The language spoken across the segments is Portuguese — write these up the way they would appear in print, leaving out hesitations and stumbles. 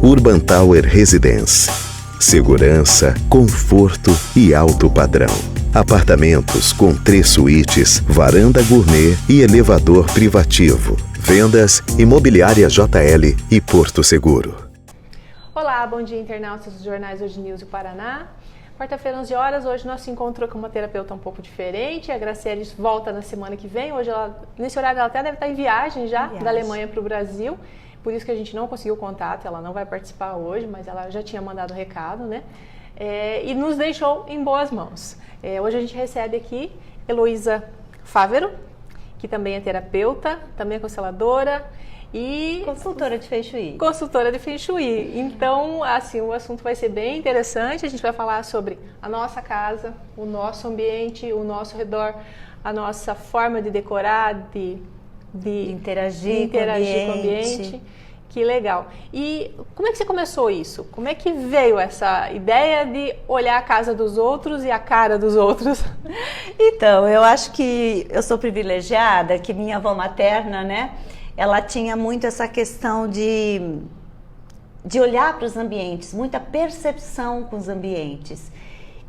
Urban Tower Residence. Segurança, conforto e alto padrão. Apartamentos com 3 suítes, varanda gourmet e elevador privativo. Vendas Imobiliária JL e Porto Seguro. Olá, bom dia internautas dos jornais Hoje News do Paraná. Quarta-feira, 11 horas, hoje nosso encontro com uma terapeuta um pouco diferente. A Graciele volta na semana que vem. Hoje, nesse horário, ela até deve estar em viagem já, da Alemanha para o Brasil. Por isso que a gente não conseguiu contato, ela não vai participar hoje, mas ela já tinha mandado um recado, né? E nos deixou em boas mãos. Hoje a gente recebe aqui Heloísa Fávero, que também é terapeuta, também é consteladora e... Consultora de Feng Shui. Consultora de Feng Shui. Então, assim, o assunto vai ser bem interessante. A gente vai falar sobre a nossa casa, o nosso ambiente, o nosso redor, a nossa forma de decorar, de interagir com o ambiente. Que legal. E como é que você começou isso? Como é que veio essa ideia de olhar a casa dos outros e a cara dos outros? Então, eu acho que eu sou privilegiada, que minha avó materna, né? Ela tinha muito essa questão de olhar para os ambientes, muita percepção com os ambientes.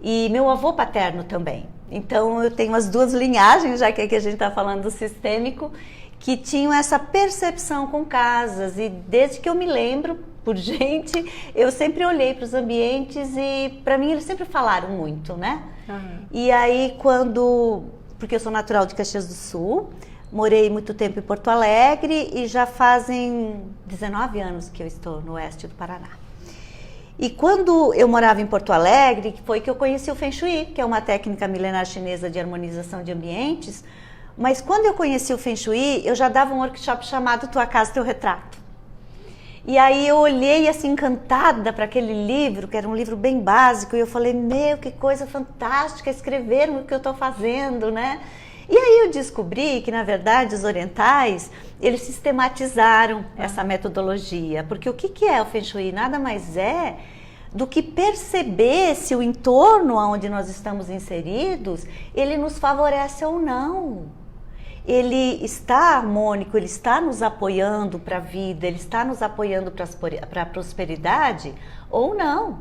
E meu avô paterno também. Então, eu tenho as duas linhagens, já que aqui a gente está falando do sistêmico, que tinham essa percepção com casas, e desde que eu me lembro, por gente, eu sempre olhei para os ambientes e para mim eles sempre falaram muito, né? Uhum. E aí porque eu sou natural de Caxias do Sul, morei muito tempo em Porto Alegre e já fazem 19 anos que eu estou no oeste do Paraná. E quando eu morava em Porto Alegre, foi que eu conheci o Feng Shui, que é uma técnica milenar chinesa de harmonização de ambientes. Mas quando eu conheci o Feng Shui, eu já dava um workshop chamado Tua Casa, Teu Retrato. E aí eu olhei assim encantada para aquele livro, que era um livro bem básico, e eu falei, meu, que coisa fantástica, escreveram o que eu estou fazendo, né? E aí eu descobri que, na verdade, os orientais, eles sistematizaram essa metodologia, porque o que é o Feng Shui? Nada mais é do que perceber se o entorno onde nós estamos inseridos, ele nos favorece ou não. Ele está harmônico, ele está nos apoiando para a vida, ele está nos apoiando para a prosperidade ou não.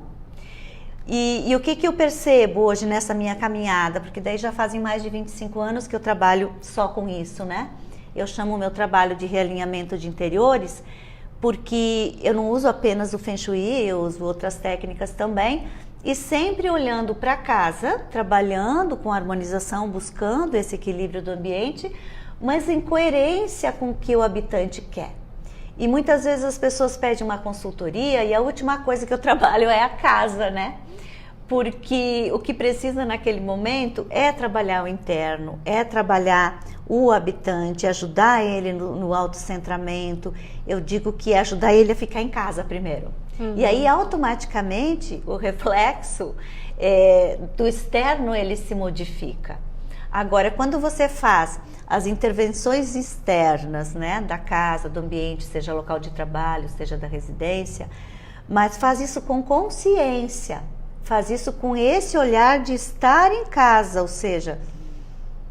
E o que eu percebo hoje nessa minha caminhada, porque daí já fazem mais de 25 anos que eu trabalho só com isso, né? Eu chamo o meu trabalho de realinhamento de interiores, porque eu não uso apenas o Feng Shui, eu uso outras técnicas também, e sempre olhando para casa, trabalhando com harmonização, buscando esse equilíbrio do ambiente, mas em coerência com o que o habitante quer. E muitas vezes as pessoas pedem uma consultoria e a última coisa que eu trabalho é a casa, né? Porque o que precisa naquele momento é trabalhar o interno, é trabalhar o habitante, ajudar ele no autocentramento. Eu digo que é ajudar ele a ficar em casa primeiro. Uhum. E aí automaticamente o reflexo do externo ele se modifica. Agora, quando você faz as intervenções externas, né, da casa, do ambiente, seja local de trabalho, seja da residência, mas faz isso com consciência, faz isso com esse olhar de estar em casa, ou seja,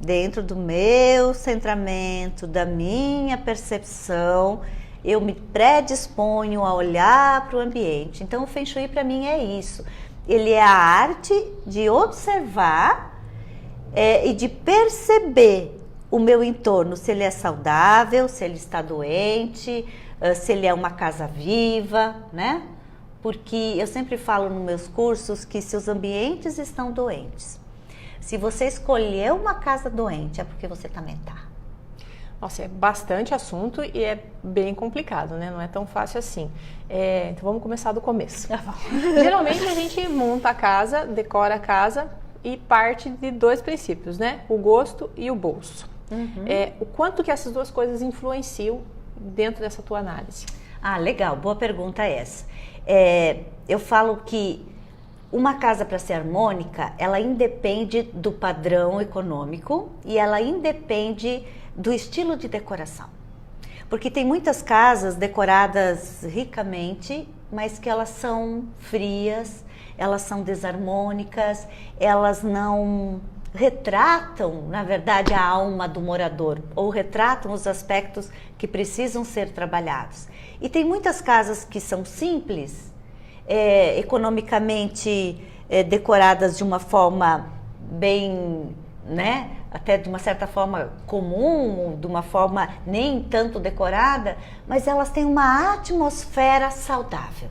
dentro do meu centramento, da minha percepção, eu me predisponho a olhar para o ambiente. Então o Feng Shui para mim é isso, ele é a arte de observar e de perceber o meu entorno, se ele é saudável, se ele está doente, se ele é uma casa viva, né? Porque eu sempre falo nos meus cursos que se os ambientes estão doentes, se você escolher uma casa doente, é porque você também está. Nossa, é bastante assunto e é bem complicado, né? Não é tão fácil assim. Então vamos começar do começo. Geralmente a gente monta a casa, decora a casa e parte de 2 princípios, né? O gosto e o bolso. Uhum. O quanto que essas 2 coisas influenciam dentro dessa tua análise? Ah, legal, boa pergunta essa. Eu falo que uma casa, para ser harmônica, ela independe do padrão econômico e ela independe do estilo de decoração. Porque tem muitas casas decoradas ricamente, mas que elas são frias, elas são desarmônicas, elas não retratam, na verdade, a alma do morador, ou retratam os aspectos que precisam ser trabalhados. E tem muitas casas que são simples, economicamente decoradas de uma forma bem, né, até de uma certa forma comum, de uma forma nem tanto decorada, mas elas têm uma atmosfera saudável.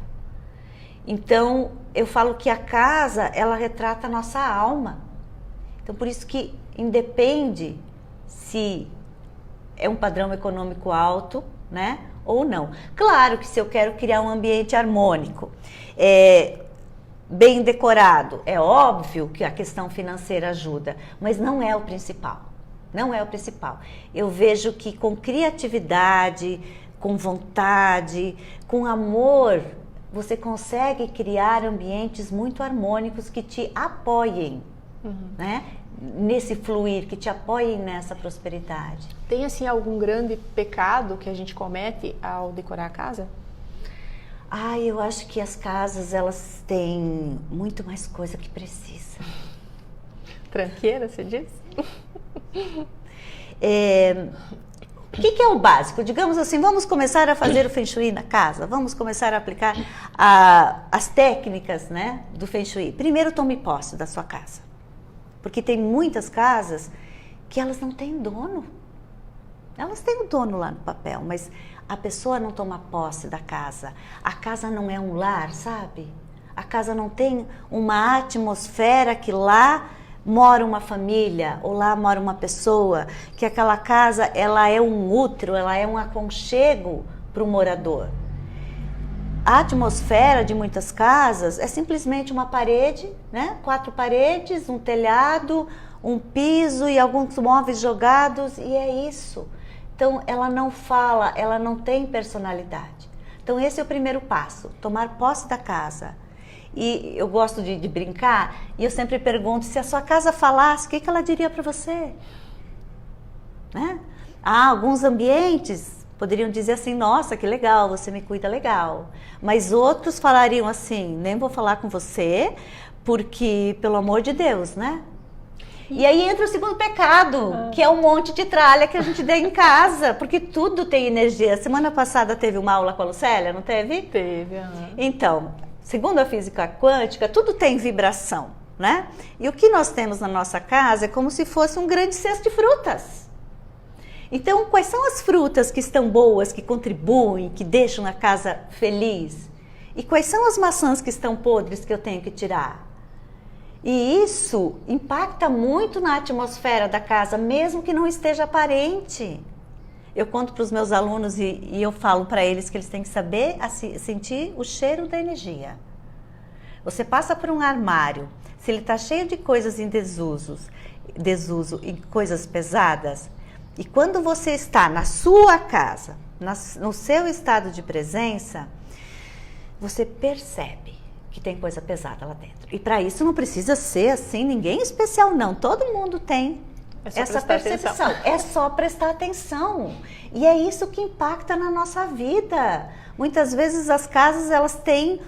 Então, eu falo que a casa, ela retrata a nossa alma. Então, por isso que independe se é um padrão econômico alto, né, ou não. Claro que se eu quero criar um ambiente harmônico, bem decorado, é óbvio que a questão financeira ajuda, mas não é o principal. Não é o principal. Eu vejo que com criatividade, com vontade, com amor, você consegue criar ambientes muito harmônicos que te apoiem, né? Nesse fluir, que te apoiem nessa prosperidade. Tem, assim, algum grande pecado que a gente comete ao decorar a casa? Eu acho que as casas, elas têm muito mais coisa que precisa. Tranqueira, você diz? O que é o básico? Digamos assim, vamos começar a fazer o Feng Shui na casa, vamos começar a aplicar as técnicas, né, do Feng Shui. Primeiro, tome posse da sua casa, porque tem muitas casas que elas não têm dono. Elas têm um dono lá no papel, mas a pessoa não toma posse da casa. A casa não é um lar, sabe? A casa não tem uma atmosfera que lá mora uma família, ou lá mora uma pessoa, que aquela casa, ela é um útero, ela é um aconchego para o morador. A atmosfera de muitas casas é simplesmente uma parede, né? 4 paredes, um telhado, um piso e alguns móveis jogados, e é isso. Então, ela não fala, ela não tem personalidade. Então, esse é o primeiro passo, tomar posse da casa. E eu gosto de brincar, e eu sempre pergunto, se a sua casa falasse, o que ela diria para você? Né? Alguns ambientes poderiam dizer assim, nossa, que legal, você me cuida legal. Mas outros falariam assim, nem vou falar com você, porque, pelo amor de Deus, né? E aí entra o segundo pecado, que é um monte de tralha que a gente deu em casa, porque tudo tem energia. Semana passada teve uma aula com a Lucélia, não teve? Teve. Então, segundo a física quântica, tudo tem vibração, né? E o que nós temos na nossa casa é como se fosse um grande cesto de frutas. Então, quais são as frutas que estão boas, que contribuem, que deixam a casa feliz? E quais são as maçãs que estão podres que eu tenho que tirar? E isso impacta muito na atmosfera da casa, mesmo que não esteja aparente. Eu conto para os meus alunos e eu falo para eles que eles têm que saber sentir o cheiro da energia. Você passa por um armário, se ele está cheio de coisas em desuso e coisas pesadas, e quando você está na sua casa, no seu estado de presença, você percebe que tem coisa pesada lá dentro. E para isso não precisa ser assim, ninguém especial não, todo mundo tem essa percepção. É só prestar atenção. E é isso que impacta na nossa vida. Muitas vezes as casas, elas têm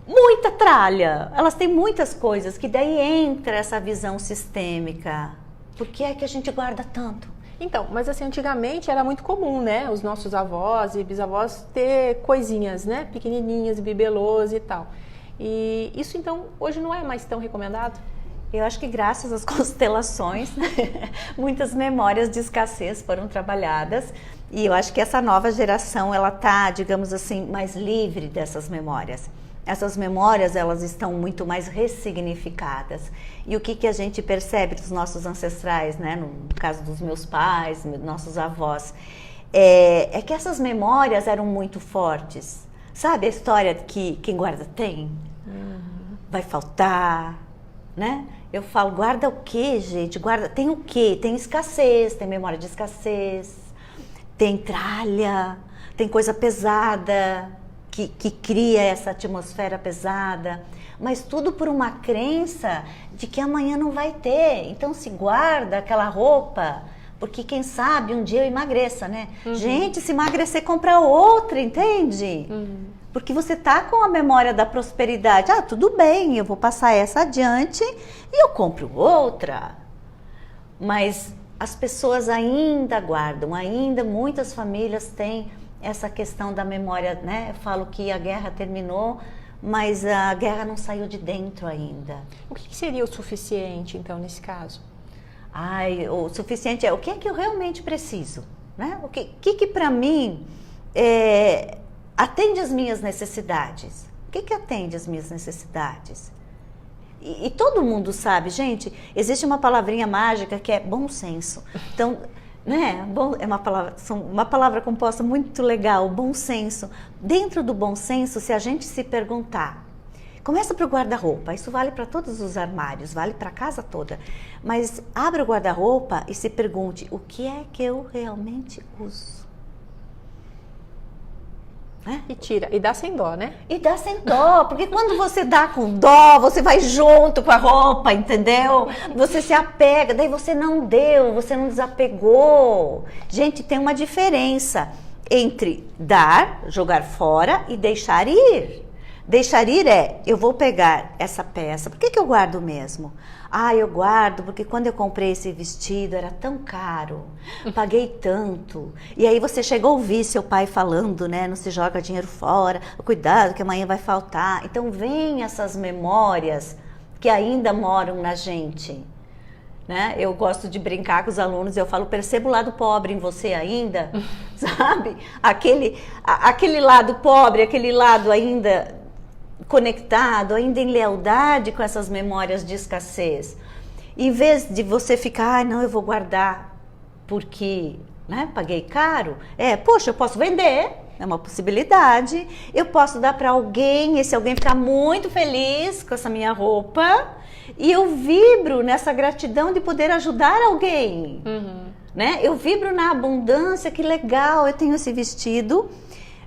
muita tralha, elas têm muitas coisas, que daí entra essa visão sistêmica. Por que é que a gente guarda tanto? Então, mas assim, antigamente era muito comum, né? Os nossos avós e bisavós ter coisinhas, né? Pequenininhas, bibelôs e tal. E isso, então, hoje não é mais tão recomendado? Eu acho que graças às constelações, muitas memórias de escassez foram trabalhadas. E eu acho que essa nova geração, ela está, digamos assim, mais livre dessas memórias. Essas memórias, elas estão muito mais ressignificadas. E o que a gente percebe dos nossos ancestrais, né? No caso dos meus pais, nossos avós, é que essas memórias eram muito fortes. Sabe a história de que quem guarda tem? Vai faltar, né? Eu falo, guarda o quê, gente? Guarda, tem o quê? Tem escassez, tem memória de escassez, tem tralha, tem coisa pesada, que cria essa atmosfera pesada, mas tudo por uma crença de que amanhã não vai ter. Então se guarda aquela roupa, porque quem sabe um dia eu emagreça, né? Gente, se emagrecer, compra outra, entende? Porque você tá com a memória da prosperidade. Tudo bem, eu vou passar essa adiante e eu compro outra. mas as pessoas ainda guardam, ainda muitas famílias têm essa questão da memória, né? Eu falo que a guerra terminou, mas a guerra não saiu de dentro ainda. O que seria o suficiente, então, nesse caso? O suficiente é o que é que eu realmente preciso, né? O que para mim atende às minhas necessidades? O que atende às minhas necessidades? E todo mundo sabe, gente, existe uma palavrinha mágica que é bom senso. Então, né, é uma palavra composta muito legal, bom senso. Dentro do bom senso, se a gente se perguntar, começa para o guarda-roupa, isso vale para todos os armários, vale para a casa toda. Mas abra o guarda-roupa e se pergunte, o que é que eu realmente uso? E tira, e dá sem dó, né? E dá sem dó, porque quando você dá com dó, você vai junto com a roupa, entendeu? Você se apega, daí você não deu, você não desapegou. Gente, tem uma diferença entre dar, jogar fora e deixar ir. Deixar ir eu vou pegar essa peça, por que eu guardo mesmo? Eu guardo porque quando eu comprei esse vestido era tão caro, paguei tanto. E aí você chegou a ouvir seu pai falando, né? Não se joga dinheiro fora, cuidado que amanhã vai faltar. Então vem essas memórias que ainda moram na gente. Né? Eu gosto de brincar com os alunos, eu falo, perceba o lado pobre em você ainda, sabe? Aquele lado pobre, aquele lado ainda conectado, ainda em lealdade com essas memórias de escassez. Em vez de você ficar, não, eu vou guardar porque, né, paguei caro. Poxa, eu posso vender, é uma possibilidade. Eu posso dar para alguém, esse alguém ficar muito feliz com essa minha roupa. E eu vibro nessa gratidão de poder ajudar alguém. Né? Eu vibro na abundância, que legal, eu tenho esse vestido,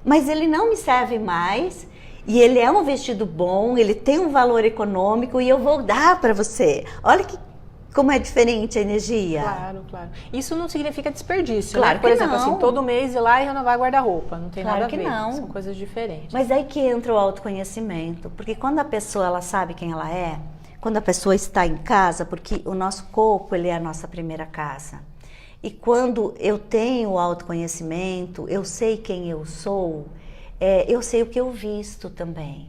mas ele não me serve mais. E ele é um vestido bom, ele tem um valor econômico e eu vou dar para você. Olha como é diferente a energia. Claro, claro. Isso não significa desperdício, claro, né? Por exemplo, não. Assim, todo mês ir lá e renovar guarda-roupa. Não tem claro nada a ver. Não. São coisas diferentes. Mas aí que entra o autoconhecimento. Porque quando a pessoa ela sabe quem ela é, quando a pessoa está em casa, porque o nosso corpo ele é a nossa primeira casa. E quando eu tenho o autoconhecimento, eu sei quem eu sou, eu sei o que eu visto também,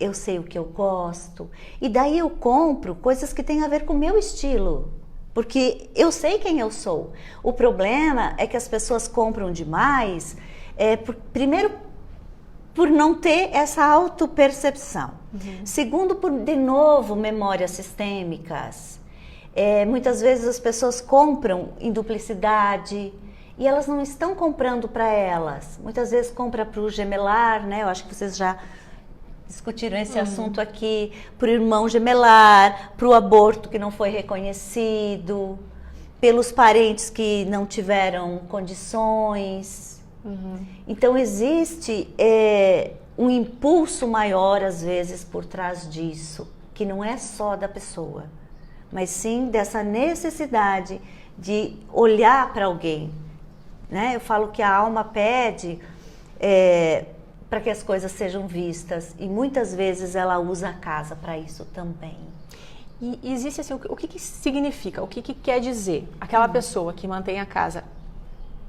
eu sei o que eu gosto, e daí eu compro coisas que têm a ver com o meu estilo, porque eu sei quem eu sou. O problema é que as pessoas compram demais, primeiro, por não ter essa autopercepção. Segundo, por, de novo, memórias sistêmicas. Muitas vezes as pessoas compram em duplicidade, e elas não estão comprando para elas. Muitas vezes compra para o gemelar, né? Eu acho que vocês já discutiram esse assunto aqui. Para o irmão gemelar, para o aborto que não foi reconhecido, pelos parentes que não tiveram condições. Então existe um impulso maior, às vezes, por trás disso, que não é só da pessoa, mas sim dessa necessidade de olhar para alguém. Né? Eu falo que a alma pede para que as coisas sejam vistas e muitas vezes ela usa a casa para isso também. E existe assim, o que significa, o que quer dizer aquela pessoa que mantém a casa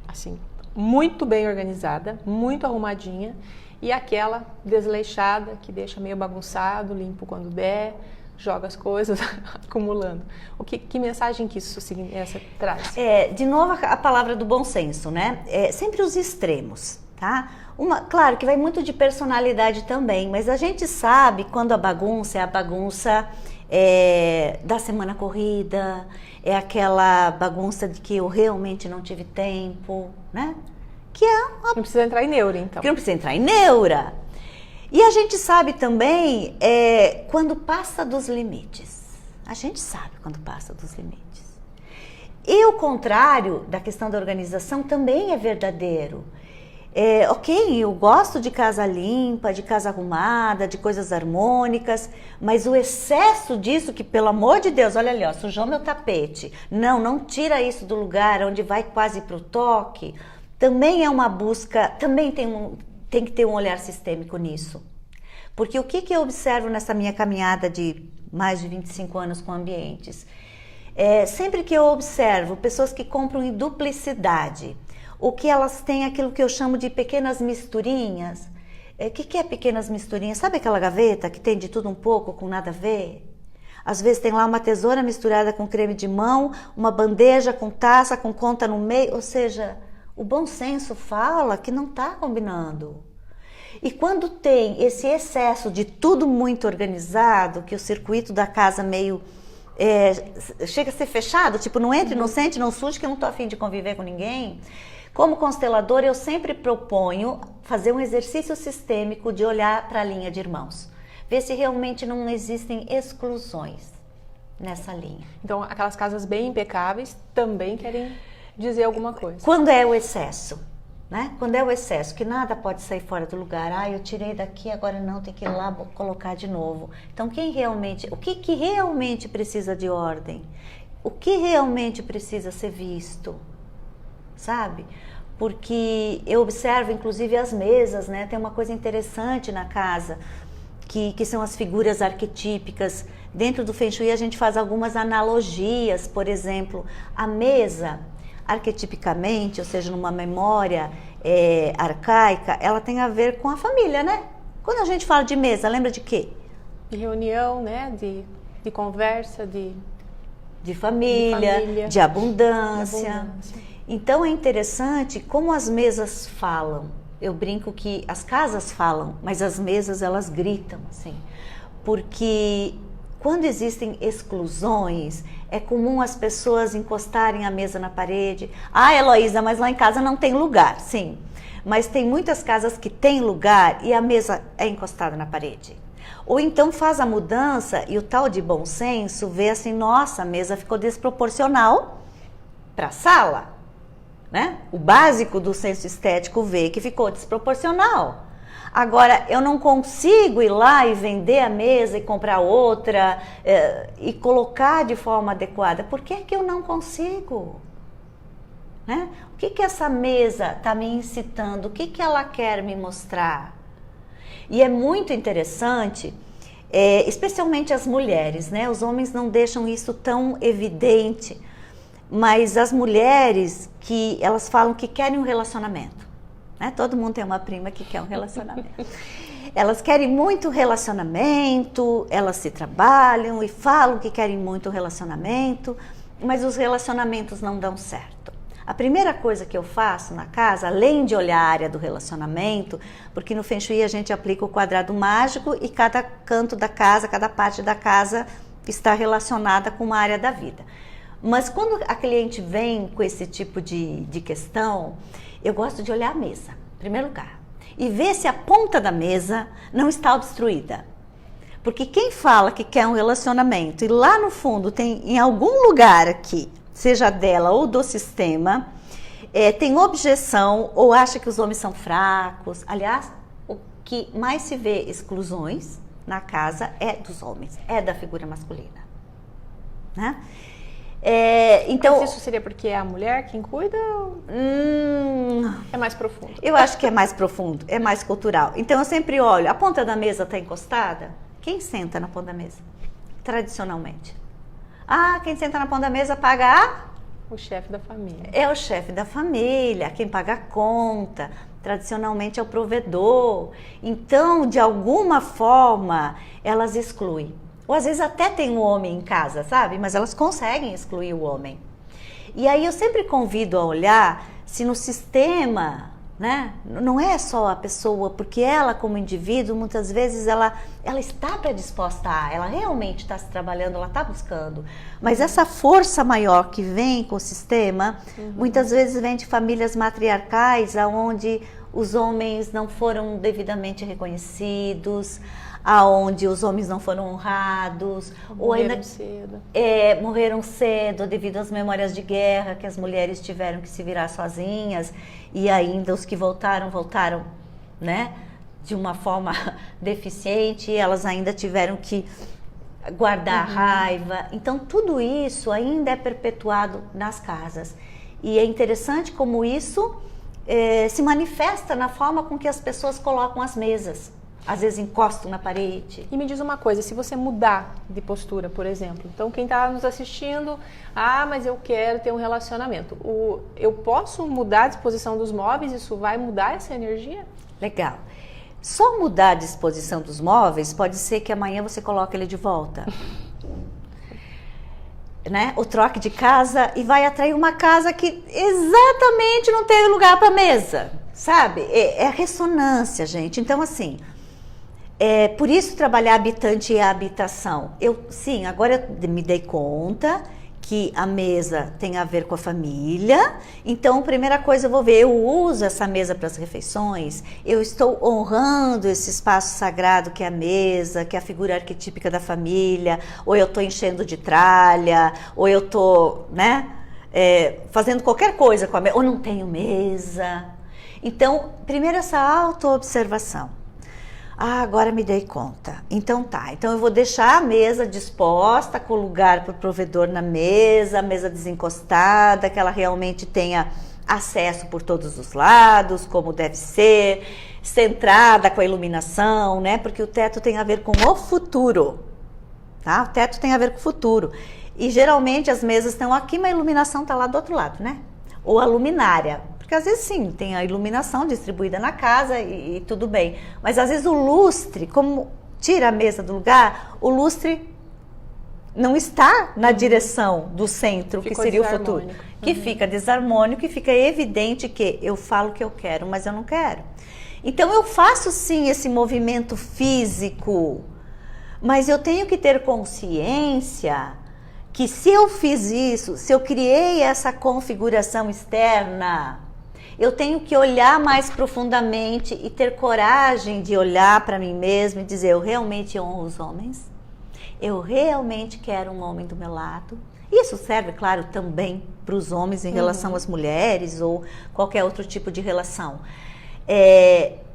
assim, muito bem organizada, muito arrumadinha e aquela desleixada que deixa meio bagunçado, limpo quando der, joga as coisas acumulando. Que mensagem que isso traz? De novo a palavra do bom senso, né? Sempre os extremos, tá? Claro que vai muito de personalidade também, mas a gente sabe quando a bagunça é a bagunça da semana corrida, é aquela bagunça de que eu realmente não tive tempo, né? Que não precisa entrar em neura, então. Que não precisa entrar em neura. E a gente sabe também quando passa dos limites. A gente sabe quando passa dos limites. E o contrário da questão da organização também é verdadeiro. Ok, eu gosto de casa limpa, de casa arrumada, de coisas harmônicas, mas o excesso disso, que pelo amor de Deus, olha ali, ó, sujou meu tapete. Não tira isso do lugar onde vai quase para o toque. Também é uma busca, também tem que ter um olhar sistêmico nisso. Porque o que eu observo nessa minha caminhada de mais de 25 anos com ambientes? Sempre que eu observo pessoas que compram em duplicidade, o que elas têm aquilo que eu chamo de pequenas misturinhas. O que é pequenas misturinhas? Sabe aquela gaveta que tem de tudo um pouco, com nada a ver? Às vezes tem lá uma tesoura misturada com creme de mão, uma bandeja com taça, com conta no meio, ou seja, o bom senso fala que não está combinando. E quando tem esse excesso de tudo muito organizado, que o circuito da casa meio chega a ser fechado, tipo, não entre, não sente, não suje, que eu não estou a fim de conviver com ninguém. Como constelador, eu sempre proponho fazer um exercício sistêmico de olhar para a linha de irmãos. Ver se realmente não existem exclusões nessa linha. Então, aquelas casas bem impecáveis também querem dizer alguma coisa. Quando é o excesso, né? Quando é o excesso, que nada pode sair fora do lugar. Eu tirei daqui, agora não, tem que ir lá colocar de novo. Então, o que realmente precisa de ordem? O que realmente precisa ser visto? Sabe? Porque eu observo, inclusive, as mesas, né? Tem uma coisa interessante na casa, que são as figuras arquetípicas. Dentro do Feng Shui a gente faz algumas analogias, por exemplo, a mesa, arquetipicamente, ou seja, numa memória arcaica, ela tem a ver com a família, né? Quando a gente fala de mesa, lembra de quê? De reunião, né? De conversa, de família, de abundância. Então é interessante como as mesas falam. Eu brinco que as casas falam, mas as mesas elas gritam, assim. Porque quando existem exclusões, é comum as pessoas encostarem a mesa na parede. Heloísa, mas lá em casa não tem lugar. Sim, mas tem muitas casas que tem lugar e a mesa é encostada na parede. Ou então faz a mudança e o tal de bom senso vê assim, nossa, a mesa ficou desproporcional para a sala. Né? O básico do senso estético vê que ficou desproporcional. Agora, eu não consigo ir lá e vender a mesa e comprar outra e colocar de forma adequada. Por que é que eu não consigo? Né? O que essa mesa está me incitando? O que ela quer me mostrar? E é muito interessante, especialmente as mulheres, né? Os homens não deixam isso tão evidente, mas as mulheres que elas falam que querem um relacionamento, né? Todo mundo tem uma prima que quer um relacionamento. Elas querem muito relacionamento, elas se trabalham e falam que querem muito relacionamento, mas os relacionamentos não dão certo. A primeira coisa que eu faço na casa, além de olhar a área do relacionamento, porque no Feng Shui a gente aplica o quadrado mágico e cada canto da casa, cada parte da casa está relacionada com uma área da vida. Mas quando a cliente vem com esse tipo de questão, eu gosto de olhar a mesa, em primeiro lugar, e ver se a ponta da mesa não está obstruída. Porque quem fala que quer um relacionamento e lá no fundo tem em algum lugar aqui, seja dela ou do sistema, tem objeção ou acha que os homens são fracos. Aliás, o que mais se vê exclusões na casa é dos homens, é da figura masculina, né? Então, mas isso seria porque é a mulher quem cuida? É mais profundo. Eu acho que é mais profundo, é mais cultural. Então eu sempre olho, a ponta da mesa está encostada? Quem senta na ponta da mesa? Tradicionalmente. Quem senta na ponta da mesa paga o chefe da família. É o chefe da família, quem paga a conta. Tradicionalmente é o provedor. Então, de alguma forma, elas excluem. Ou às vezes até tem um homem em casa, sabe? Mas elas conseguem excluir o homem. E aí eu sempre convido a olhar se no sistema, né? Não é só a pessoa, porque ela como indivíduo, muitas vezes ela está predisposta ela realmente está se trabalhando, ela está buscando. Mas essa força maior que vem com o sistema, muitas vezes vem de famílias matriarcais, onde os homens não foram devidamente reconhecidos, aonde os homens não foram honrados, ou ainda morreram cedo devido às memórias de guerra, que as mulheres tiveram que se virar sozinhas, e ainda os que voltaram, né, de uma forma deficiente, e elas ainda tiveram que guardar a raiva. Então tudo isso ainda é perpetuado nas casas, e é interessante como isso se manifesta na forma com que as pessoas colocam as mesas. às vezes encostam na parede. E me diz uma coisa, se você mudar de postura, por exemplo, então quem está nos assistindo, mas eu quero ter um relacionamento, eu posso mudar a disposição dos móveis, isso vai mudar essa energia? Legal. Só mudar a disposição dos móveis pode ser que amanhã você coloque ele de volta. Né? O troque de casa e vai atrair uma casa que exatamente não teve lugar para mesa, sabe? É a ressonância, gente. Então, assim, por isso trabalhar habitante e a habitação. Sim, agora eu me dei conta que a mesa tem a ver com a família. Então, primeira coisa eu vou ver, eu uso essa mesa para as refeições, eu estou honrando esse espaço sagrado que é a mesa, que é a figura arquetípica da família, ou eu estou enchendo de tralha, ou eu estou, né, fazendo qualquer coisa com a mesa, ou não tenho mesa. Então, primeiro essa auto-observação. Agora me dei conta. Então tá, então eu vou deixar a mesa disposta, com lugar para o provedor na mesa, a mesa desencostada, que ela realmente tenha acesso por todos os lados, como deve ser, centrada com a iluminação, né? Porque o teto tem a ver com o futuro, tá? O teto tem a ver com o futuro. E geralmente as mesas estão aqui, mas a iluminação está lá do outro lado, né? Ou a luminária. Porque às vezes sim, tem a iluminação distribuída na casa e tudo bem. Mas às vezes o lustre, como tira a mesa do lugar, o lustre não está na direção do centro, que seria o futuro. Que fica desarmônico e fica evidente que eu falo o que eu quero, mas eu não quero. Então eu faço sim esse movimento físico, mas eu tenho que ter consciência que se eu fiz isso, se eu criei essa configuração externa, eu tenho que olhar mais profundamente e ter coragem de olhar para mim mesma e dizer, eu realmente honro os homens? Eu realmente quero um homem do meu lado? Isso serve, claro, também para os homens em relação às mulheres ou qualquer outro tipo de relação.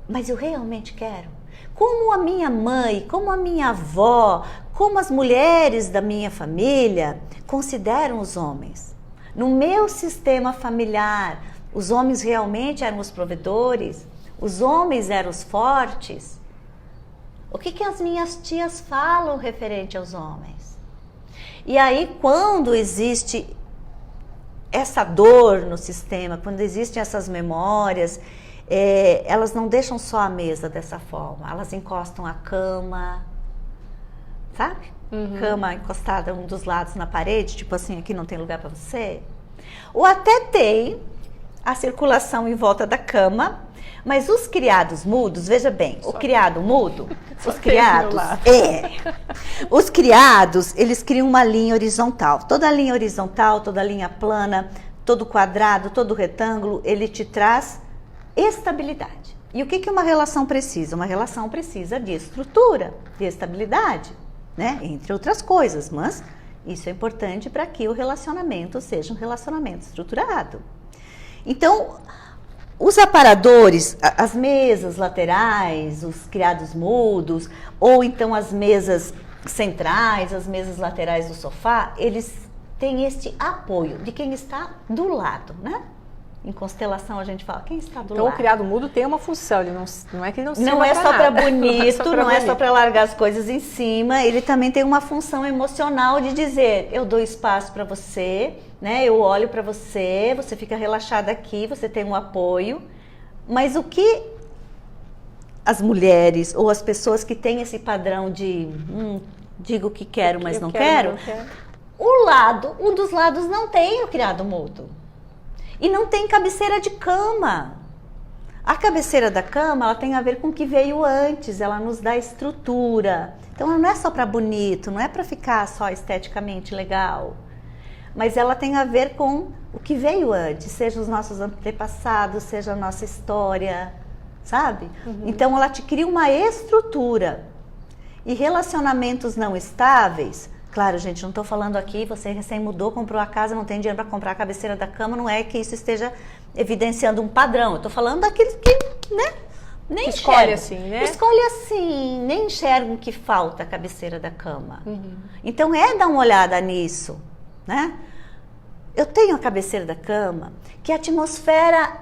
Mas eu realmente quero. Como a minha mãe, como a minha avó, como as mulheres da minha família consideram os homens. No meu sistema familiar, os homens realmente eram os provedores, os homens eram os fortes. O que as minhas tias falam referente aos homens? E aí, quando existe essa dor no sistema, quando existem essas memórias, elas não deixam só a mesa dessa forma, elas encostam a cama, sabe? Cama encostada um dos lados na parede, tipo assim, aqui não tem lugar para você. Ou até tem a circulação em volta da cama, mas os criados mudos, veja bem, o criado mudo, os criados, eles criam uma linha horizontal. Toda linha horizontal, toda linha plana, todo quadrado, todo retângulo, ele te traz estabilidade. E o que uma relação precisa? Uma relação precisa de estrutura, de estabilidade, né? Entre outras coisas, mas isso é importante para que o relacionamento seja um relacionamento estruturado. Então, os aparadores, as mesas laterais, os criados mudos, ou então as mesas centrais, as mesas laterais do sofá, eles têm este apoio de quem está do lado, né? Em constelação a gente fala, quem está do lado? Então o criado mudo tem uma função, ele não é que ele não sirva não é só para bonito, não é bonito. Só para largar as coisas em cima, ele também tem uma função emocional de dizer, eu dou espaço para você, né? Eu olho para você, você fica relaxada aqui, você tem um apoio. Mas o que as mulheres ou as pessoas que têm esse padrão de digo que quero, mas não quero, um dos lados não tem o criado mudo. E não tem cabeceira de cama. A cabeceira da cama, ela tem a ver com o que veio antes, ela nos dá estrutura. Então, ela não é só para bonito, não é para ficar só esteticamente legal. Mas ela tem a ver com o que veio antes, seja os nossos antepassados, seja a nossa história, sabe? Então, ela te cria uma estrutura. E relacionamentos não estáveis, claro, gente, não estou falando aqui, você recém mudou, comprou a casa, não tem dinheiro para comprar a cabeceira da cama, não é que isso esteja evidenciando um padrão. Eu estou falando daqueles que, né, nem escolhe assim, né? Escolhe assim, nem enxergam que falta a cabeceira da cama. Então, dar uma olhada nisso, né? Eu tenho a cabeceira da cama, que a atmosfera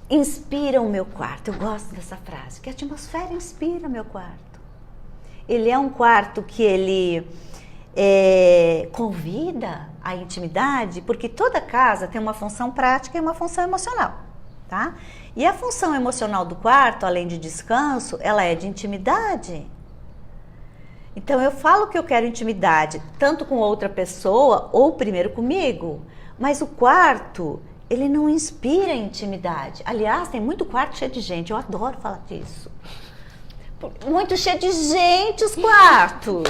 inspira o meu quarto. Eu gosto dessa frase, que a atmosfera inspira meu quarto. Ele é um quarto que ele convida a intimidade, porque toda casa tem uma função prática e uma função emocional, tá? E a função emocional do quarto, além de descanso, ela é de intimidade. Então eu falo que eu quero intimidade, tanto com outra pessoa ou primeiro comigo, mas o quarto, ele não inspira intimidade. Aliás, tem muito quarto cheio de gente, eu adoro falar disso. Muito cheio de gente os quartos.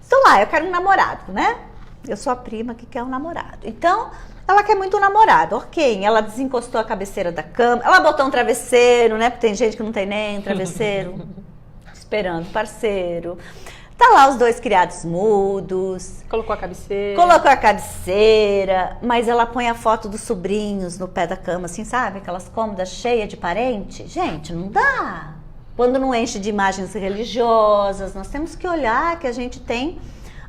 Então lá, eu quero um namorado, né? Eu sou a prima que quer um namorado. Então, ela quer muito um namorado, ok. Ela desencostou a cabeceira da cama, ela botou um travesseiro, né? Porque tem gente que não tem nem travesseiro, esperando parceiro. Tá lá os dois criados mudos. Colocou a cabeceira. Colocou a cabeceira, mas ela põe a foto dos sobrinhos no pé da cama, assim, sabe? Aquelas cômodas cheias de parente. Gente, não dá. Quando não enche de imagens religiosas, nós temos que olhar que a gente tem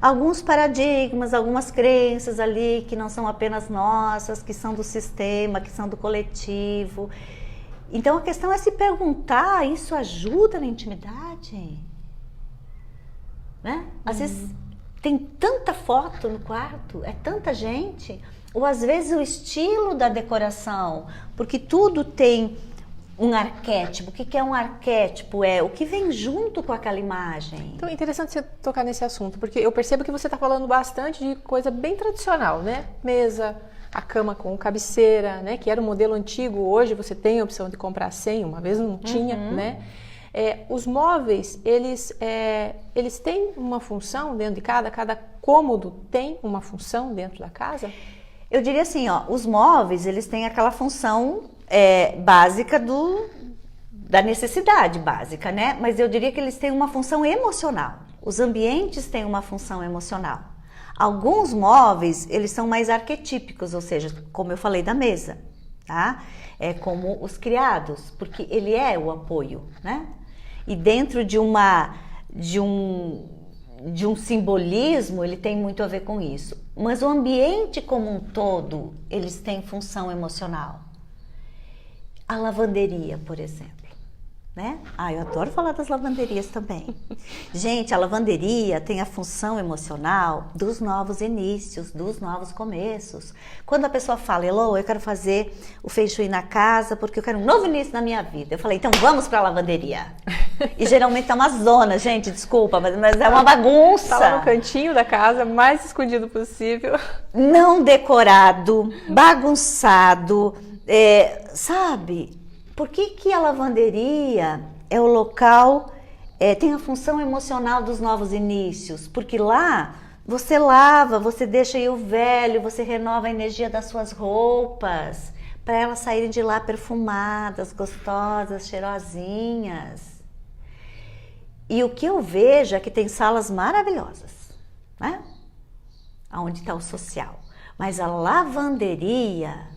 alguns paradigmas, algumas crenças ali que não são apenas nossas, que são do sistema, que são do coletivo. Então a questão é se perguntar, isso ajuda na intimidade? Né? Às vezes tem tanta foto no quarto, é tanta gente, ou às vezes o estilo da decoração, porque tudo tem um arquétipo. O que é um arquétipo? É o que vem junto com aquela imagem. Então é interessante você tocar nesse assunto, porque eu percebo que você está falando bastante de coisa bem tradicional, né? Mesa, a cama com cabeceira, né? Que era um modelo antigo, hoje você tem a opção de comprar sem, uma vez não tinha, né? Os móveis, eles têm uma função dentro de cada cômodo tem uma função dentro da casa? Eu diria assim, ó, os móveis, eles têm aquela função básica da necessidade básica, né? Mas eu diria que eles têm uma função emocional. Os ambientes têm uma função emocional. Alguns móveis, eles são mais arquetípicos, ou seja, como eu falei da mesa, tá? É como os criados, porque ele é o apoio, né? E dentro de um simbolismo, ele tem muito a ver com isso. Mas o ambiente como um todo, eles têm função emocional. A lavanderia, por exemplo, né? Eu adoro falar das lavanderias também. Gente, a lavanderia tem a função emocional dos novos inícios, dos novos começos. Quando a pessoa fala, Elô, eu quero fazer o Feng Shui na casa porque eu quero um novo início na minha vida. Eu falei, então vamos para a lavanderia. E geralmente é uma zona, gente, desculpa, mas é uma bagunça. Tá lá no cantinho da casa, mais escondido possível. Não decorado, bagunçado, sabe? Por que a lavanderia é o local, tem a função emocional dos novos inícios? Porque lá você lava, você deixa aí o velho, você renova a energia das suas roupas, para elas saírem de lá perfumadas, gostosas, cheirosinhas. E o que eu vejo é que tem salas maravilhosas, né? Onde está o social. Mas a lavanderia...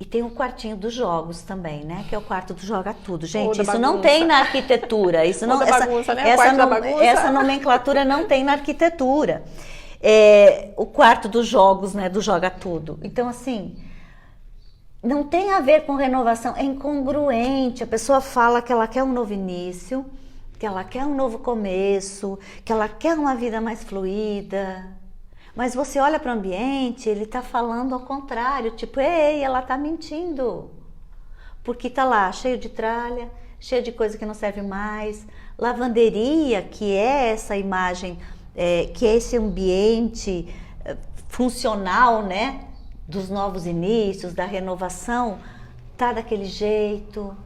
E tem o quartinho dos jogos também, né? Que é o quarto do joga tudo. Gente, isso não tem na arquitetura. Isso não, essa nomenclatura não tem na arquitetura. O quarto dos jogos, né? Do joga tudo. Então, assim, não tem a ver com renovação. É incongruente. A pessoa fala que ela quer um novo início, que ela quer um novo começo, que ela quer uma vida mais fluida. Mas você olha para o ambiente, ele está falando ao contrário, tipo, ei, ela está mentindo. Porque está lá, cheio de tralha, cheio de coisa que não serve mais. Lavanderia, que é essa imagem, que é esse ambiente funcional, né? Dos novos inícios, da renovação, tá daquele jeito.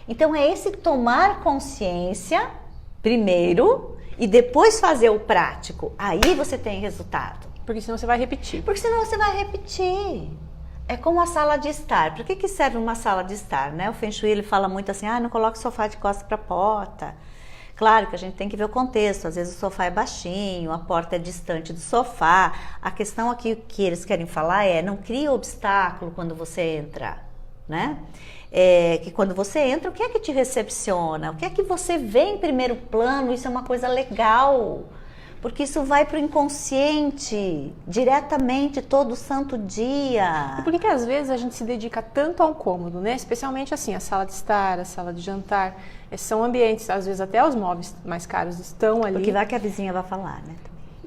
Então é esse tomar consciência, primeiro, e depois fazer o prático. Aí você tem resultado. Porque senão você vai repetir. Porque senão você vai repetir. É como a sala de estar. Por que serve uma sala de estar, né? O Feng Shui, ele fala muito assim, não coloque o sofá de costas para a porta. Claro que a gente tem que ver o contexto. Às vezes o sofá é baixinho, a porta é distante do sofá. A questão aqui que eles querem falar não crie obstáculo quando você entra, né? Que quando você entra, o que é que te recepciona? O que é que você vê em primeiro plano? Isso é uma coisa legal. porque isso vai para o inconsciente diretamente todo santo dia. E por que às vezes a gente se dedica tanto ao cômodo, né? Especialmente assim, a sala de estar, a sala de jantar, são ambientes, às vezes até os móveis mais caros estão ali. Porque vai que a vizinha vai falar, né?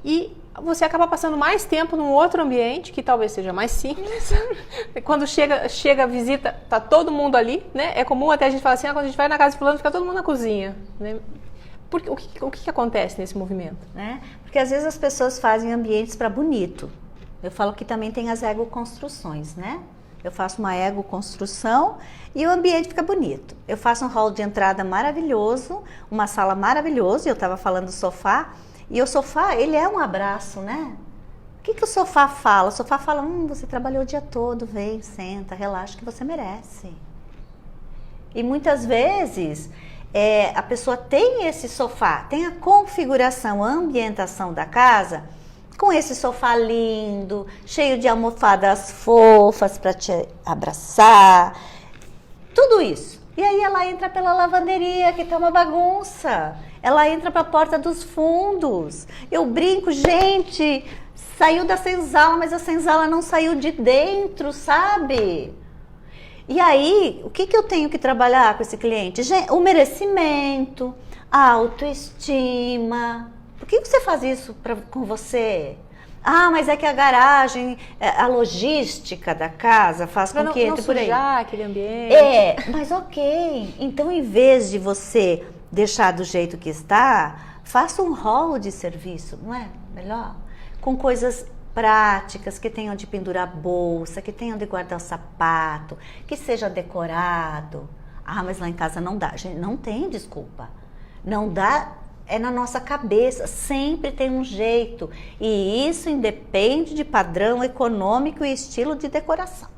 E você acaba passando mais tempo num outro ambiente, que talvez seja mais simples. Quando chega a visita, tá todo mundo ali, né? É comum até a gente falar assim, quando a gente vai na casa de fulano, fica todo mundo na cozinha, né? O que acontece nesse movimento? Né? Porque às vezes as pessoas fazem ambientes para bonito. Eu falo que também tem as egoconstruções, né? Eu faço uma egoconstrução e o ambiente fica bonito. Eu faço um hall de entrada maravilhoso, uma sala maravilhosa, eu estava falando do sofá, e o sofá, ele é um abraço, né? O que o sofá fala? O sofá fala, você trabalhou o dia todo, vem, senta, relaxa, que você merece. E muitas vezes a pessoa tem esse sofá, tem a configuração, a ambientação da casa com esse sofá lindo, cheio de almofadas fofas para te abraçar, tudo isso. E aí ela entra pela lavanderia, que tá uma bagunça. Ela entra para a porta dos fundos. Eu brinco, gente, saiu da senzala, mas a senzala não saiu de dentro, sabe? E aí, o que eu tenho que trabalhar com esse cliente? O merecimento, a autoestima. Por que você faz isso com você? Mas é que a garagem, a logística da casa faz com que entre por aí. Não sujar aquele ambiente. Mas ok. Então, em vez de você deixar do jeito que está, faça um hall de serviço, não é melhor? Com coisas práticas, que tenham de pendurar bolsa, que tenham de guardar o sapato, que seja decorado. Mas lá em casa não dá. Gente, não tem desculpa. Não dá, é na nossa cabeça. Sempre tem um jeito. E isso independe de padrão econômico e estilo de decoração.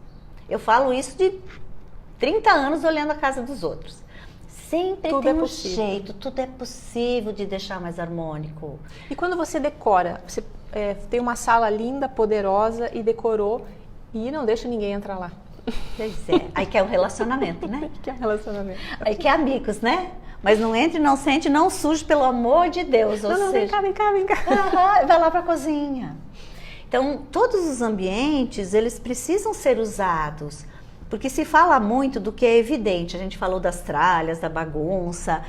Eu falo isso de 30 anos olhando a casa dos outros. Sempre tudo tem um jeito, tudo é possível de deixar mais harmônico. E quando você decora, você tem uma sala linda, poderosa e decorou e não deixa ninguém entrar lá. Pois é, aí quer um relacionamento, né? Que é relacionamento. Aí quer amigos, né? Mas não entre, não sente, não suje, pelo amor de Deus. Não, vem cá. Vai lá para a cozinha. Então, todos os ambientes, eles precisam ser usados. Porque se fala muito do que é evidente. A gente falou das tralhas, da bagunça,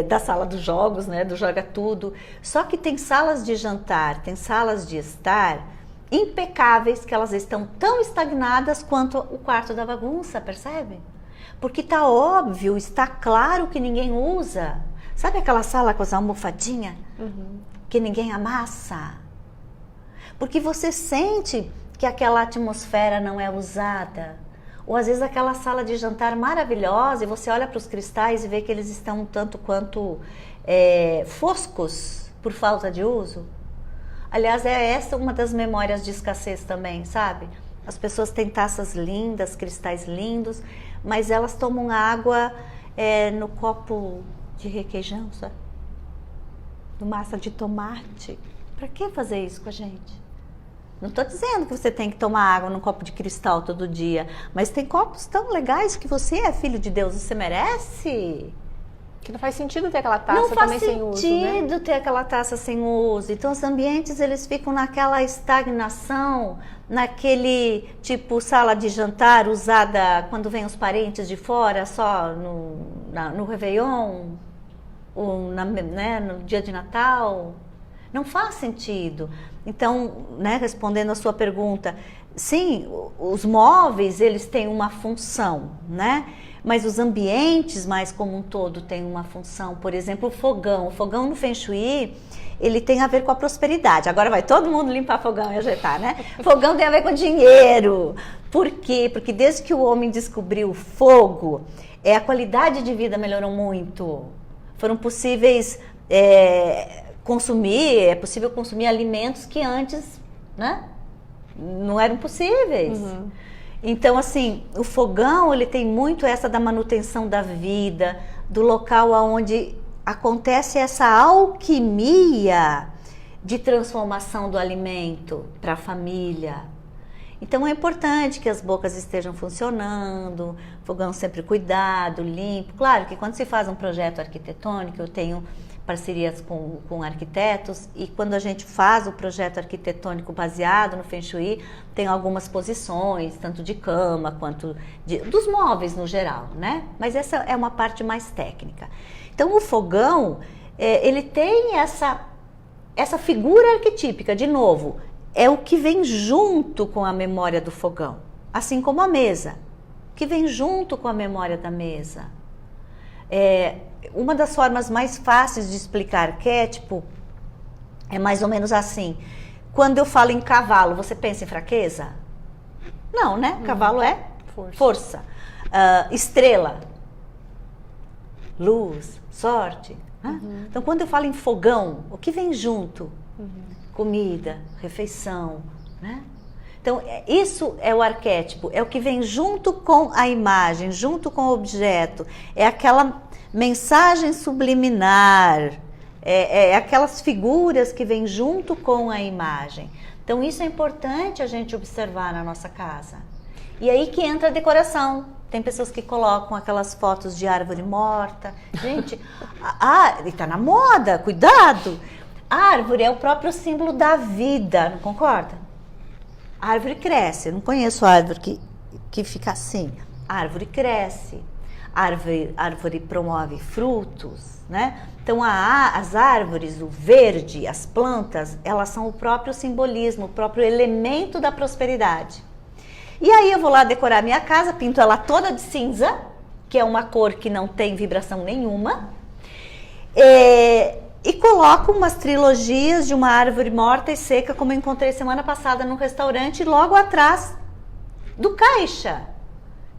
da sala dos jogos, né? Do joga tudo. Só que tem salas de jantar, tem salas de estar impecáveis, que elas estão tão estagnadas quanto o quarto da bagunça, percebe? Porque tá óbvio, está claro que ninguém usa. Sabe aquela sala com as almofadinhas? Que ninguém amassa? Porque você sente que aquela atmosfera não é usada. Ou às vezes aquela sala de jantar maravilhosa e você olha para os cristais e vê que eles estão um tanto quanto foscos por falta de uso. Aliás, é essa uma das memórias de escassez também, sabe? As pessoas têm taças lindas, cristais lindos, mas elas tomam água no copo de requeijão, sabe? No massa de tomate. Para que fazer isso com a gente? Não estou dizendo que você tem que tomar água num copo de cristal todo dia, mas tem copos tão legais que você é filho de Deus, você merece. Que não faz sentido ter aquela taça também sem uso, né? Não faz sentido ter aquela taça sem uso. Então os ambientes, eles ficam naquela estagnação, naquele tipo sala de jantar usada quando vem os parentes de fora, só no Réveillon, ou no dia de Natal. Não faz sentido. Então, né, respondendo a sua pergunta, sim, os móveis, eles têm uma função, né? Mas os ambientes, mais como um todo, têm uma função. Por exemplo, o fogão. O fogão no Feng Shui, ele tem a ver com a prosperidade. Agora vai todo mundo limpar fogão e ajeitar, né? Fogão tem a ver com dinheiro. Por quê? Porque desde que o homem descobriu o fogo, a qualidade de vida melhorou muito. Foram possíveis... é possível consumir alimentos que antes, né, não eram possíveis. Então, assim, o fogão, ele tem muito essa da manutenção da vida, do local onde acontece essa alquimia de transformação do alimento para a família. Então, é importante que as bocas estejam funcionando, fogão sempre cuidado, limpo. Claro que quando se faz um projeto arquitetônico, eu tenho parcerias com arquitetos, e quando a gente faz o projeto arquitetônico baseado no Feng Shui, tem algumas posições, tanto de cama quanto dos móveis no geral, né? Mas essa é uma parte mais técnica. Então o fogão, ele tem essa figura arquetípica, de novo, é o que vem junto com a memória do fogão, assim como a mesa, que vem junto com a memória da mesa. Uma das formas mais fáceis de explicar arquétipo é mais ou menos assim. Quando eu falo em cavalo, você pensa em fraqueza? Não, né? Cavalo é força. Estrela, luz, sorte. Né? Então, quando eu falo em fogão, o que vem junto? Comida, refeição, né? Então, isso é o arquétipo, é o que vem junto com a imagem, junto com o objeto, é aquela mensagem subliminar, aquelas figuras que vêm junto com a imagem. Então, isso é importante a gente observar na nossa casa. E aí que entra a decoração. Tem pessoas que colocam aquelas fotos de árvore morta. Gente, está na moda, cuidado! A árvore é o próprio símbolo da vida, não concorda? A árvore cresce, eu não conheço árvore que fica assim. A árvore cresce, a árvore promove frutos, né? Então as árvores, o verde, as plantas, elas são o próprio simbolismo, o próprio elemento da prosperidade. E aí eu vou lá decorar minha casa, pinto ela toda de cinza, que é uma cor que não tem vibração nenhuma, e coloco umas trilogias de uma árvore morta e seca, como eu encontrei semana passada num restaurante, logo atrás do caixa.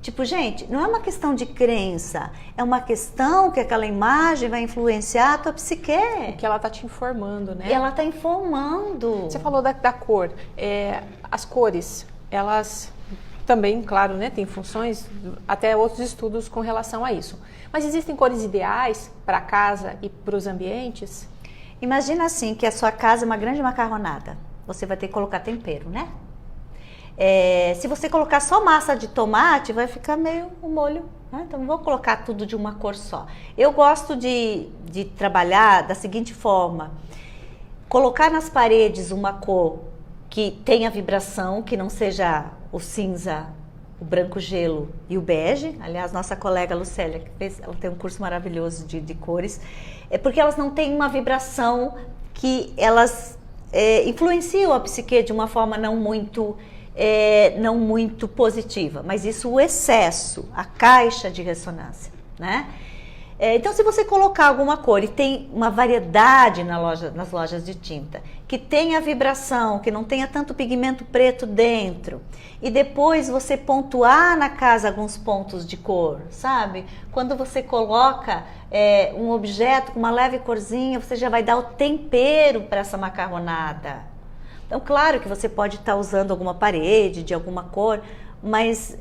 Tipo, gente, não é uma questão de crença, é uma questão que aquela imagem vai influenciar a tua psique. Que ela tá te informando, né? E ela tá informando. Você falou da cor. As cores, elas também, claro, né, tem funções, até outros estudos com relação a isso. Mas existem cores ideais para a casa e para os ambientes? Imagina assim, que a sua casa é uma grande macarronada. Você vai ter que colocar tempero, né? Se você colocar só massa de tomate, vai ficar meio um molho, né? Então não vou colocar tudo de uma cor só. Eu gosto de trabalhar da seguinte forma: colocar nas paredes uma cor que tenha vibração, que não seja o cinza, o branco gelo e o bege. Aliás, nossa colega Lucélia, ela tem um curso maravilhoso de cores, porque elas não têm uma vibração que elas influenciam a psique de uma forma não muito positiva, mas isso o excesso, a caixa de ressonância, né? Então, se você colocar alguma cor e tem uma variedade nas lojas de tinta, que tenha vibração, que não tenha tanto pigmento preto dentro, e depois você pontuar na casa alguns pontos de cor, sabe? Quando você coloca um objeto com uma leve corzinha, você já vai dar o tempero para essa macarronada. Então, claro que você pode estar usando alguma parede de alguma cor, mas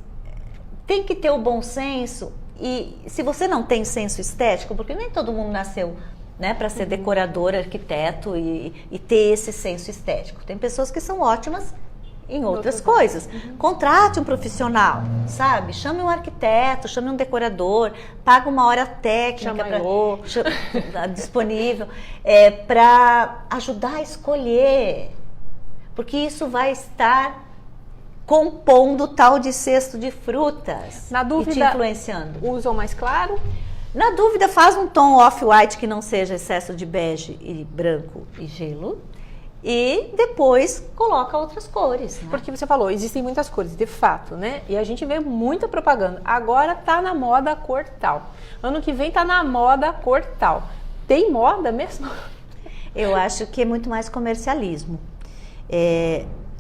tem que ter o bom senso. E se você não tem senso estético, porque nem todo mundo nasceu, né, para ser decorador, arquiteto e ter esse senso estético. Tem pessoas que são ótimas em outras coisas. Contrate um profissional, sabe? Chame um arquiteto, chame um decorador, paga uma hora técnica disponível para ajudar a escolher, porque isso vai estar compondo tal de cesto de frutas. Na dúvida, e te influenciando. Usa o mais claro? Na dúvida, faz um tom off-white que não seja excesso de bege e branco e gelo. E depois coloca outras cores. Né? Porque você falou, existem muitas cores, de fato, né? E a gente vê muita propaganda. Agora tá na moda a cor tal. Ano que vem tá na moda a cor tal. Tem moda mesmo? Eu acho que é muito mais comercialismo.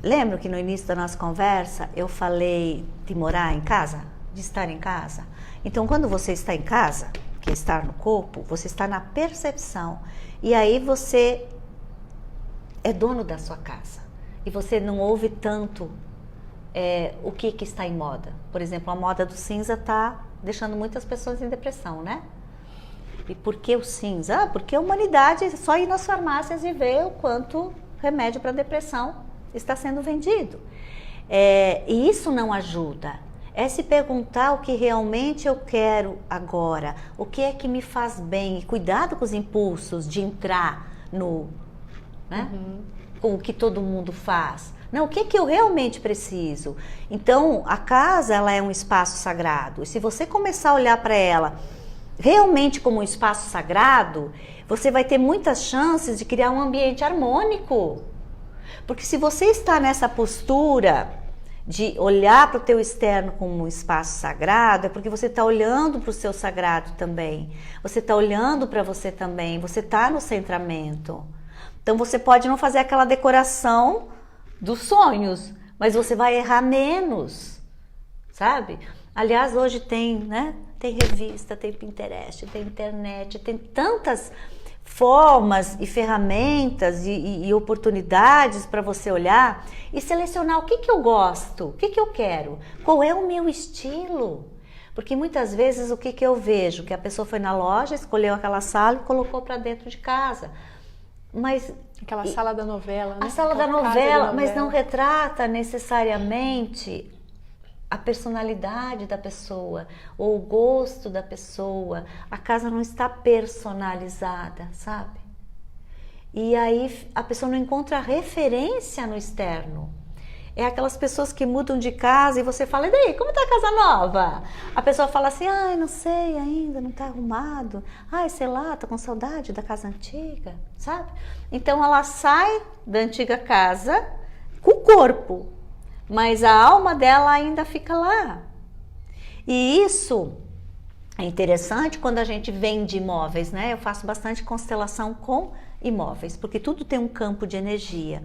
Lembra que no início da nossa conversa eu falei de morar em casa? De estar em casa? Então, quando você está em casa, que é estar no corpo, você está na percepção. E aí você é dono da sua casa. E você não ouve tanto o que está em moda. Por exemplo, a moda do cinza está deixando muitas pessoas em depressão, né? E por que o cinza? Porque a humanidade é só ir nas farmácias e ver o quanto remédio para depressão está sendo vendido. E isso não ajuda. é se perguntar o que realmente eu quero agora, o que é que me faz bem, e cuidado com os impulsos de entrar no, né? Com o que todo mundo faz. Não, o que que eu realmente preciso? Então, a casa, ela é um espaço sagrado, e se você começar a olhar para ela realmente como um espaço sagrado, você vai ter muitas chances de criar um ambiente harmônico. Porque se você está nessa postura de olhar para o teu externo como um espaço sagrado, é porque você está olhando para o seu sagrado também. Você está olhando para você também, você está no centramento. Então você pode não fazer aquela decoração dos sonhos, mas você vai errar menos, sabe? Aliás, hoje tem, né? Tem revista, tem Pinterest, tem internet, tem tantas formas e ferramentas e oportunidades para você olhar e selecionar o que que eu gosto, o que que eu quero, qual é o meu estilo. Porque muitas vezes o que que eu vejo? Que a pessoa foi na loja, escolheu aquela sala e colocou para dentro de casa. Mas aquela sala da novela, né? A sala da novela, mas não retrata necessariamente a personalidade da pessoa ou o gosto da pessoa. A casa não está personalizada, sabe? E aí a pessoa não encontra referência no externo. É aquelas pessoas que mudam de casa e você fala: e daí, como tá a casa nova? A pessoa fala assim: ai, não sei ainda, não tá arrumado. Ai, sei lá, tô com saudade da casa antiga, sabe? Então ela sai da antiga casa com o corpo, mas a alma dela ainda fica lá. E isso é interessante quando a gente vende imóveis, né? Eu faço bastante constelação com imóveis, porque tudo tem um campo de energia.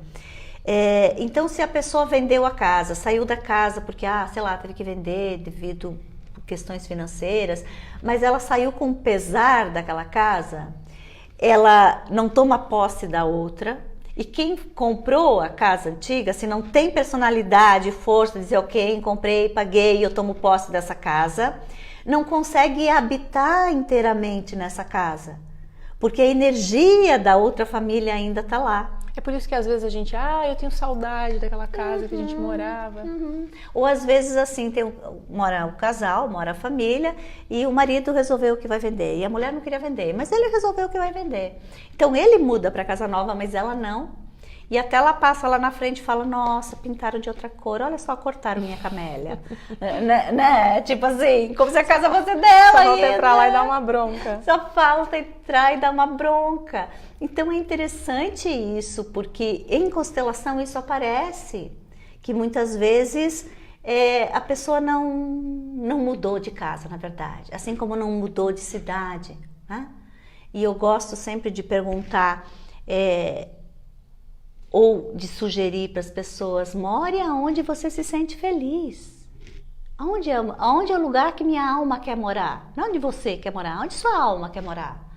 Então, se a pessoa vendeu a casa, saiu da casa porque, sei lá, teve que vender devido a questões financeiras, mas ela saiu com o pesar daquela casa, ela não toma posse da outra. E quem comprou a casa antiga, se não tem personalidade, força, dizer ok, comprei, paguei, eu tomo posse dessa casa, não consegue habitar inteiramente nessa casa, porque a energia da outra família ainda está lá. É por isso que às vezes a gente, eu tenho saudade daquela casa que a gente morava. Ou às vezes assim, mora o casal, mora a família e o marido resolveu que vai vender e a mulher não queria vender, mas ele resolveu que vai vender. Então ele muda para casa nova, mas ela não. E até ela passa lá na frente e fala: nossa, pintaram de outra cor, olha só, cortaram minha camélia. né? Tipo assim, como se a casa fosse dela. Só falta entrar lá e dar uma bronca. Só falta entrar e dar uma bronca. Então é interessante isso, porque em constelação isso aparece, que muitas vezes a pessoa não mudou de casa, na verdade, assim como não mudou de cidade, né? E eu gosto sempre de perguntar, ou de sugerir para as pessoas: more aonde você se sente feliz. Aonde é o lugar que minha alma quer morar? Não onde você quer morar, onde sua alma quer morar.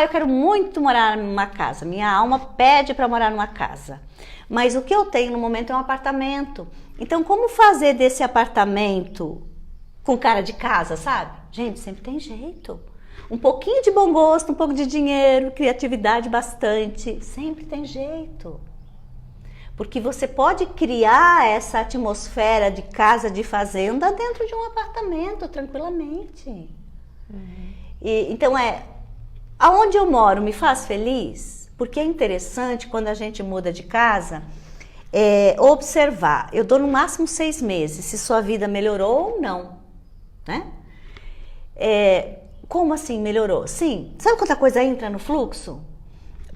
Eu quero muito morar numa casa, minha alma pede para morar numa casa. Mas o que eu tenho no momento é um apartamento. Então, como fazer desse apartamento com cara de casa, sabe? Gente, sempre tem jeito. Um pouquinho de bom gosto, um pouco de dinheiro, criatividade bastante, sempre tem jeito. Porque você pode criar essa atmosfera de casa de fazenda dentro de um apartamento, tranquilamente. Então aonde eu moro me faz feliz? Porque é interessante quando a gente muda de casa, observar. Eu dou no máximo 6 meses, se sua vida melhorou ou não, né? Como assim melhorou? Sim, sabe quanta coisa entra no fluxo?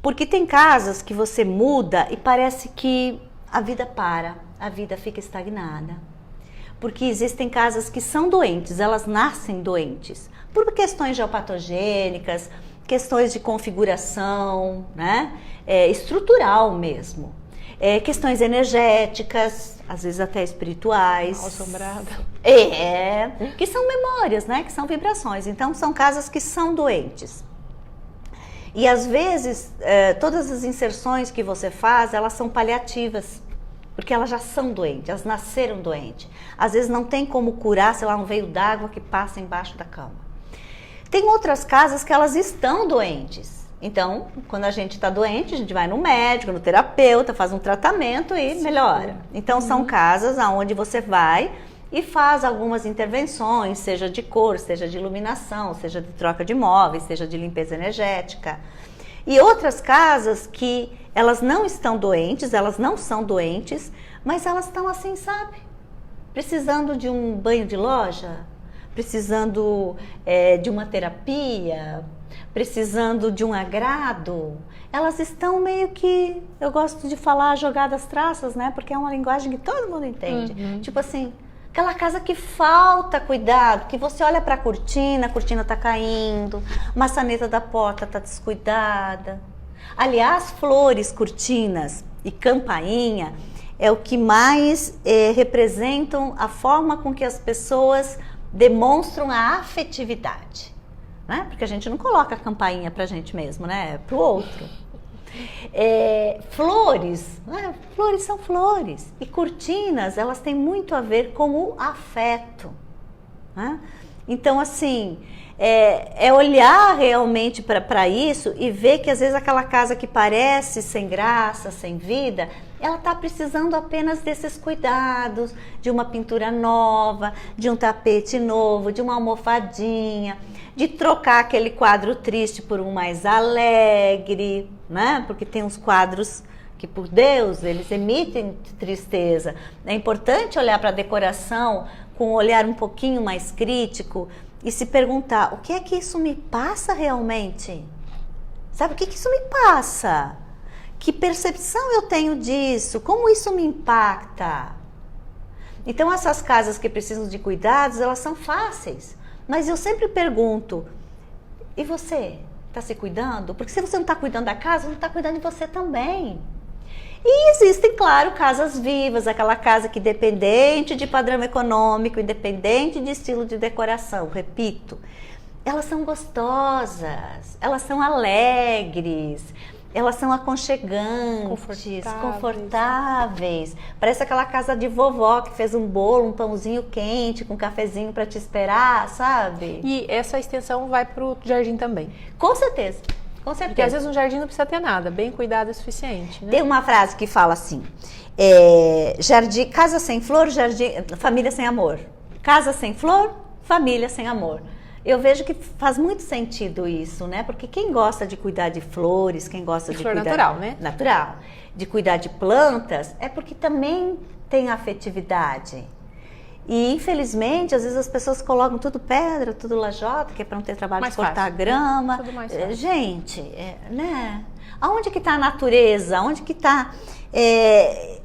Porque tem casas que você muda e parece que a vida para, a vida fica estagnada. Porque existem casas que são doentes, elas nascem doentes, por questões geopatogênicas, questões de configuração, né? Estrutural mesmo. Questões energéticas, às vezes até espirituais. Mal-assombrada. Que são memórias, né? Que são vibrações. Então, são casas que são doentes. E às vezes, todas as inserções que você faz, elas são paliativas, porque elas já são doentes, elas nasceram doentes. Às vezes não tem como curar, sei lá, um veio d'água que passa embaixo da cama. Tem outras casas que elas estão doentes. Então, quando a gente está doente, a gente vai no médico, no terapeuta, faz um tratamento e melhora. Então, são casas onde você vai e faz algumas intervenções, seja de cor, seja de iluminação, seja de troca de móveis, seja de limpeza energética. E outras casas que elas não estão doentes, elas não são doentes, mas elas estão assim, sabe? Precisando de um banho de loja, precisando de uma terapia, precisando de um agrado. Elas estão meio que, eu gosto de falar jogadas traças, né? Porque é uma linguagem que todo mundo entende. Tipo assim, aquela casa que falta cuidado, que você olha para a cortina tá caindo, a maçaneta da porta tá descuidada. Aliás, flores, cortinas e campainha é o que mais representam a forma com que as pessoas demonstram a afetividade, né? Porque a gente não coloca a campainha pra gente mesmo, né? É pro outro. Flores, né? Flores são flores. E cortinas, elas têm muito a ver com o afeto, né? Então, assim, olhar realmente para isso e ver que às vezes aquela casa que parece sem graça, sem vida, ela está precisando apenas desses cuidados, de uma pintura nova, de um tapete novo, de uma almofadinha, de trocar aquele quadro triste por um mais alegre, né? Porque tem uns quadros que, por Deus, eles emitem tristeza. É importante olhar para a decoração com um olhar um pouquinho mais crítico e se perguntar, o que é que isso me passa realmente? Sabe, o que isso me passa? Que percepção eu tenho disso? Como isso me impacta? Então, essas casas que precisam de cuidados, elas são fáceis. Mas eu sempre pergunto, e você? Está se cuidando? Porque se você não está cuidando da casa, não está cuidando de você também. E existem, claro, casas vivas, aquela casa que independente de padrão econômico, independente de estilo de decoração, repito, elas são gostosas, elas são alegres, elas são aconchegantes, confortáveis. Parece aquela casa de vovó que fez um bolo, um pãozinho quente, com um cafezinho para te esperar, sabe? E essa extensão vai para o jardim também? Com certeza, com certeza. Porque às vezes um jardim não precisa ter nada, bem cuidado é suficiente, né? Tem uma frase que fala assim, jardim, casa sem flor, jardim, família sem amor. Casa sem flor, família sem amor. Eu vejo que faz muito sentido isso, né? Porque quem gosta de cuidar de flores, quem gosta de flor cuidar... natural, né? Natural. De cuidar de plantas, é porque também tem afetividade. E, infelizmente, às vezes as pessoas colocam tudo pedra, tudo lajota, que é para não ter trabalho Mais de cortar fácil, grama. Tudo mais fácil. Gente, né? Aonde que está a natureza? Aonde que está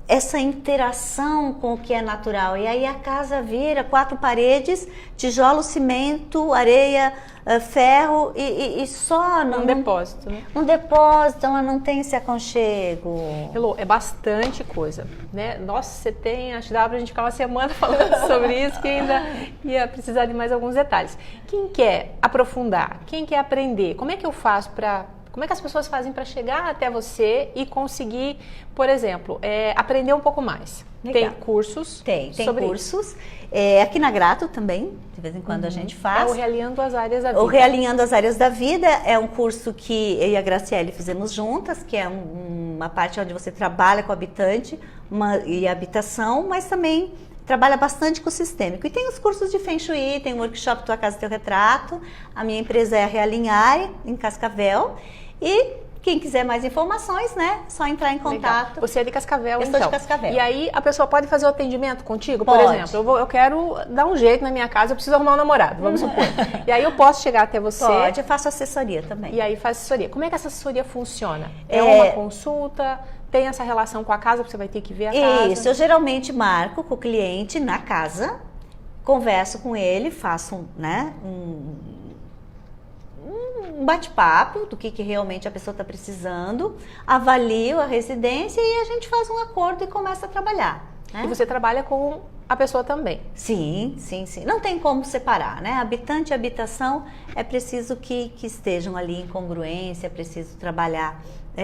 essa interação com o que é natural? E aí a casa vira 4 paredes, tijolo, cimento, areia, ferro e só... Um depósito, né? Um depósito, ela não tem esse aconchego. Elô, é bastante coisa, né? Nossa, você tem, acho que dá pra gente ficar uma semana falando sobre isso, que ainda ia precisar de mais alguns detalhes. Quem quer aprofundar, quem quer aprender, como é que eu faço para... Como é que as pessoas fazem para chegar até você e conseguir, por exemplo, aprender um pouco mais? Legal. Tem cursos? Tem cursos. Aqui na Grato também, de vez em quando a gente faz. É o Realinhando as Áreas da Vida. O Realinhando as Áreas da Vida é um curso que eu e a Graciele fizemos juntas, que é uma parte onde você trabalha com o habitante e habitação, mas também trabalha bastante com o sistêmico. E tem os cursos de Feng Shui, tem o workshop Tua Casa Teu Retrato. A minha empresa é a Realinhar, em Cascavel. E quem quiser mais informações, né? Só entrar em contato. Legal. Você é de Cascavel, Eu então. sou de Cascavel. E aí a pessoa pode fazer o atendimento contigo? Pode. Por exemplo, eu quero dar um jeito na minha casa, eu preciso arrumar um namorado, vamos supor. E aí eu posso chegar até você. Pode, eu faço assessoria também. E aí faz assessoria. Como é que essa assessoria funciona? É uma consulta? Tem essa relação com a casa, você vai ter que ver a casa? Isso, eu geralmente marco com o cliente na casa, converso com ele, faço um bate-papo do que realmente a pessoa está precisando, avalio a residência e a gente faz um acordo e começa a trabalhar. Né? E você trabalha com a pessoa também? Sim. Não tem como separar, né? Habitante e habitação é preciso que estejam ali em congruência, é preciso trabalhar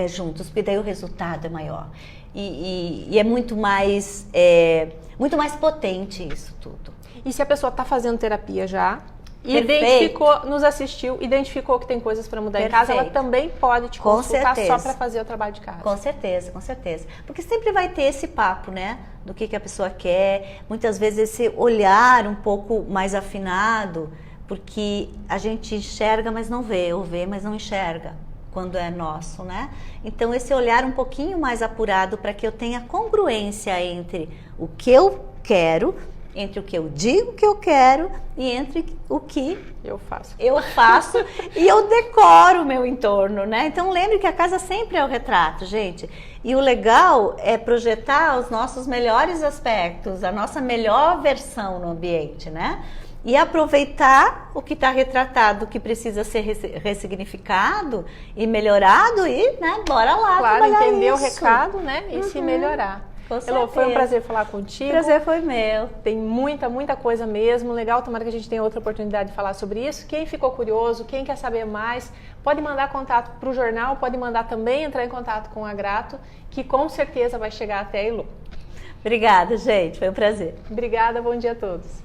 juntos, porque daí o resultado é maior. E é muito mais potente isso tudo. E se a pessoa está fazendo terapia já, identificou, nos assistiu, identificou que tem coisas para mudar em casa, ela também pode te consultar só para fazer o trabalho de casa. Com certeza, com certeza. Porque sempre vai ter esse papo, né? Do que a pessoa quer. Muitas vezes esse olhar um pouco mais afinado, porque a gente enxerga, mas não vê, ou vê, mas não enxerga, quando é nosso, né? Então esse olhar um pouquinho mais apurado para que eu tenha congruência entre o que eu quero, entre o que eu digo que eu quero e entre o que eu faço e eu decoro o meu entorno, né? Então lembre que a casa sempre é o retrato, gente. E o legal é projetar os nossos melhores aspectos, a nossa melhor versão no ambiente, né? E aproveitar o que está retratado, o que precisa ser ressignificado e melhorado e, né, bora lá. Claro, entender isso. O recado, né, e se melhorar. Elô, foi um prazer falar contigo. O prazer foi meu. Tem muita coisa mesmo. Legal, tomara que a gente tenha outra oportunidade de falar sobre isso. Quem ficou curioso, quem quer saber mais, pode mandar contato para o jornal, pode mandar também entrar em contato com a Grato, que com certeza vai chegar até a Elô. Obrigada, gente. Foi um prazer. Obrigada, bom dia a todos.